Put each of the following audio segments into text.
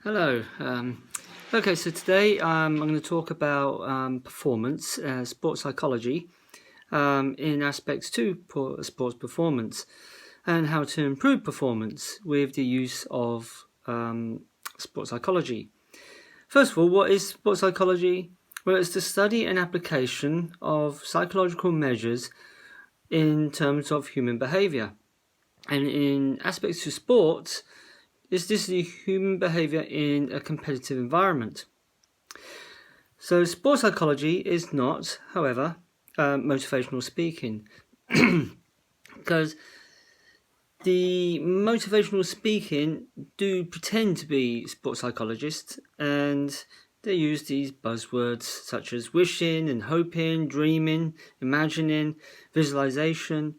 Hello. Okay, so today I'm going to talk about performance, sports psychology, in aspects to sports performance, and how to improve performance with the use of sports psychology. First of all, what is sports psychology? Well, it's the study and application of psychological measures in terms of human behavior. And in aspects to sports, is this the human behavior in a competitive environment? So sports psychology is not, however, motivational speaking, because the motivational speaking do pretend to be sports psychologists, and they use these buzzwords such as wishing and hoping, dreaming, imagining, visualization,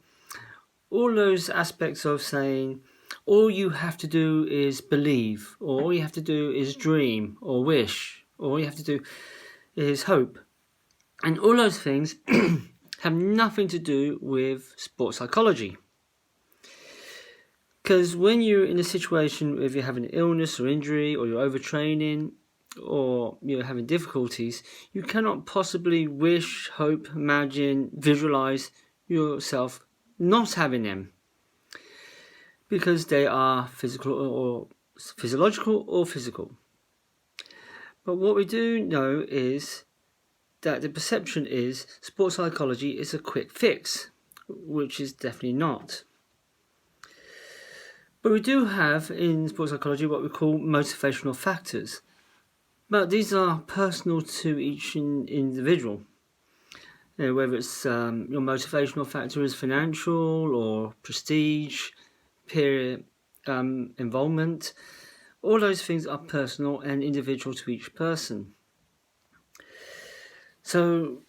all those aspects of saying all you have to do is believe, or all you have to do is dream or wish, or all you have to do is hope. And all those things have nothing to do with sports psychology. Because when you're in a situation where you're having an illness or injury, or you're overtraining, or you're having difficulties, you cannot possibly wish, hope, imagine, visualize yourself not having them, because they are physiological or physical. But what we do know is that the perception is sports psychology is a quick fix, which is definitely not. But we do have in sports psychology what we call motivational factors. But these are personal to each individual. Whether it's your motivational factor is financial or prestige, peer involvement, all those things are personal and individual to each person. So,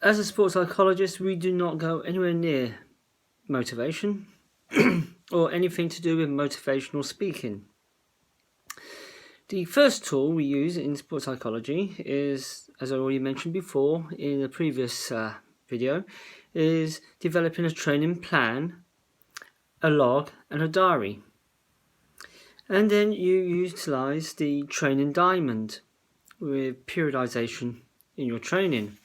as a sports psychologist, we do not go anywhere near motivation or anything to do with motivational speaking. The first tool we use in sports psychology is, as I already mentioned before in a previous video, is developing a training plan, a log and a diary. And then you utilize the training diamond with periodization in your training.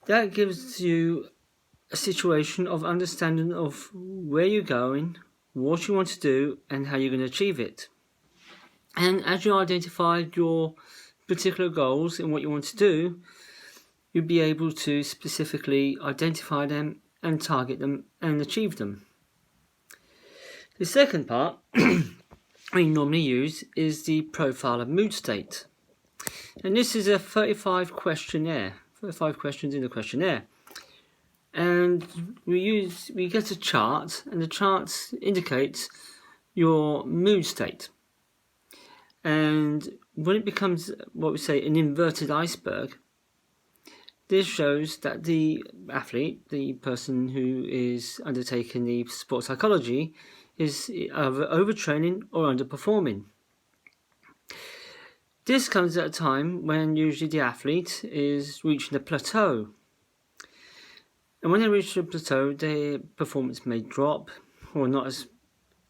That gives you a situation of understanding of where you're going, what you want to do, and how you're going to achieve it. And as you identify your particular goals and what you want to do, you'll be able to specifically identify them and target them and achieve them. The second part we normally use is the profile of mood state. And this is a 35 questionnaire, 35 questions in the questionnaire. And we get a chart, and the chart indicates your mood state. And when it becomes what we say an inverted iceberg, this shows that the athlete, the person who is undertaking the sports psychology, is either overtraining or underperforming. This comes at a time when usually the athlete is reaching a plateau. And when they reach a plateau, their performance may drop or not as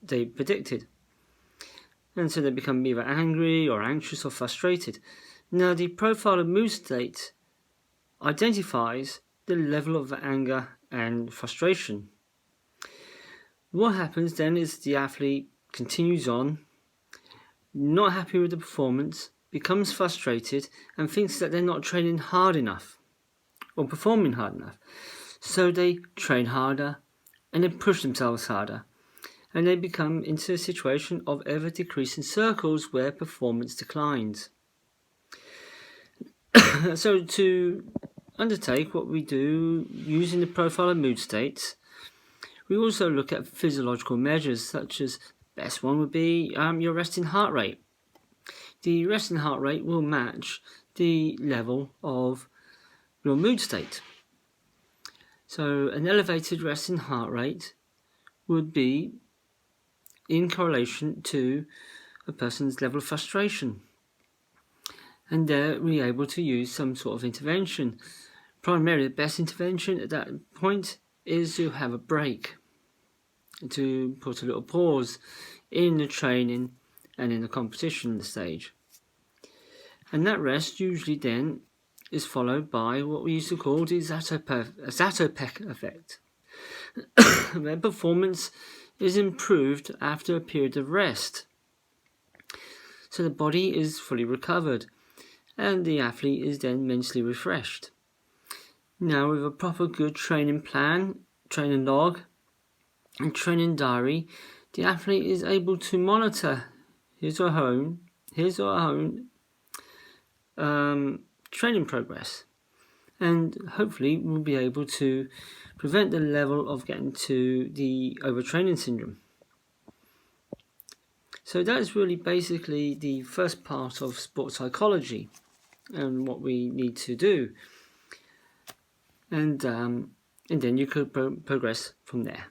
they predicted. And so they become either angry or anxious or frustrated. Now, the profile of mood state identifies the level of anger and frustration. What happens then is the athlete continues on, not happy with the performance, becomes frustrated, and thinks that they're not training hard enough or performing hard enough. So they train harder and they push themselves harder, and they become into a situation of ever decreasing circles where performance declines. So to undertake what we do using the profile of mood states, we also look at physiological measures, such as the best one would be your resting heart rate. The resting heart rate will match the level of your mood state. So an elevated resting heart rate would be in correlation to a person's level of frustration. And there we're able to use some sort of intervention. Primarily the best intervention at that point is to have a break. to put a little pause in the training and in the competition stage. And that rest usually then is followed by what we used to call the Zatopek effect. Where performance is improved after a period of rest. So the body is fully recovered and the athlete is then mentally refreshed. Now, with a proper good training plan, training log and training diary, the athlete is able to monitor his or her own training progress, and hopefully will be able to prevent the level of getting to the overtraining syndrome. So that's really basically the first part of sports psychology and what we need to do, and then you could progress from there.